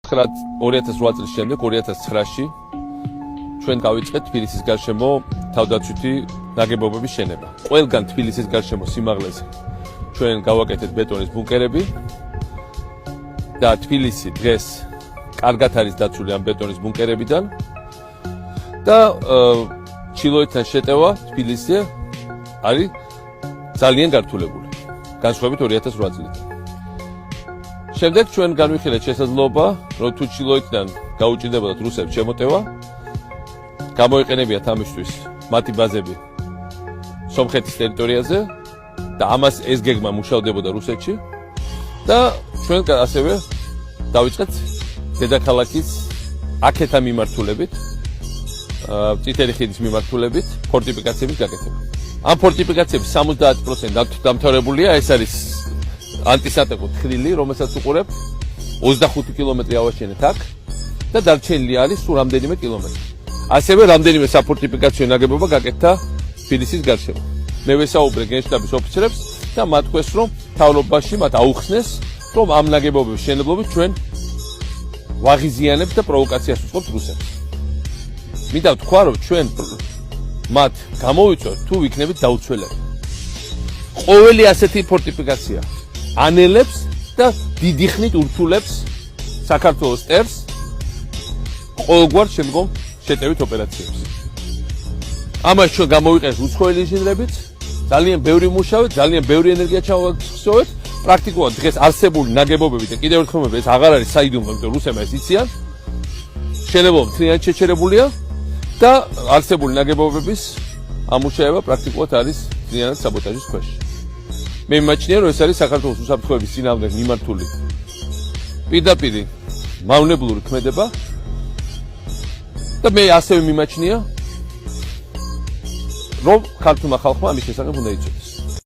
2008 წლის შემდეგ 2009-ში ჩვენ გავიწყეთ თბილისის გარშემო თავდაცვითი ნაგებობების შენება. ყველგან თბილისის გარშემო სიმაღლეზე ჩვენ გავაკეთეთ ბეტონის ბუნკერები და თბილისი დღეს კარგად არის დაცული ამ ბეტონის ბუნკერებიდან და ჩილოეთთან შეტევა თბილისზე არის ძალიან გართულებული, განსხვავებით 2008 წლიდან. შემდეგ ჩვენ განვიხილეთ შესაძლებლობა, რომ თუ ჩილოეთიდან გაუჭირდებოდათ რუსებს შემოტევა, გამოიყენებიათ ამისთვის მათი ბაზები სომხეთის ტერიტორიაზე და ამას ეს გეგმა მუშავდებოდა რუსეთში და ჩვენ ასევე დავიწყეთ დედაქალაქის აქეთა მიმართულებით, წითელი ხიდის მიმართულებით ფორტიფიკაციების გაკეთება. ამ ფორტიფიკაციების 70% დამთავრებულია, ეს არის ანტისატეხო თხრილი, რომელსაც უყურებ 25 კილომეტრი ავაშენეთ აქ და დარჩენილი არის სულ რამდენიმე კილომეტრი. ასევე რამდენიმე საფორტიფიკაციო ნაგებობა გაკეთდა თბილისის გარშემო. მე ვესაუბრე გენშტაბის ოფიცრებს და მათ თქვეს, რომ მთავრობაში მათ აუხსნეს, რომ ამ ნაგებობების მშენებლობით ჩვენ ვაღიზიანებთ და პროვოკაციას უწყობთ რუსებს. მინდა ვთქვა, რომ ჩვენ მათ გამოვიწვევთ თუ ვიქნებით დაუცველები. ყოველი ასეთი ფორტიფიკაცია ანელებს და დიდი ხნით ურთულებს საქართველოს ტერს ყოველგვარ შემდგომ შეტევით ოპერაციებს. ამას ჩვენ გამოვიყენეთ უცხოელი ინჟინრებით, ძალიან ბევრი მუშაობთ, ძალიან ბევრი ენერგია ჩავახსოვეთ. პრაქტიკულად დღეს არსებული ნაგებობები და კიდევ ერთხელ ეს აღარ არის საიდუმლო, იმიტომ რუსებმა ეს იციან. მშენებლობა მთლიანად შეჩერებულია და არსებული ნაგებობების ამუშავება პრაქტიკულად არის მთლიანად საბოტაჟის ქვეშ. მე მიმაჩნია, რომ ეს არის საქართველოს უსაფრთხოების წინააღმდეგ მიმართული პირდაპირი მავნებლური ქმედება და მე ასევე მიმაჩნია, რომ ქართულმა ხალხმა ამის შესახებ უნდა იცოდეს.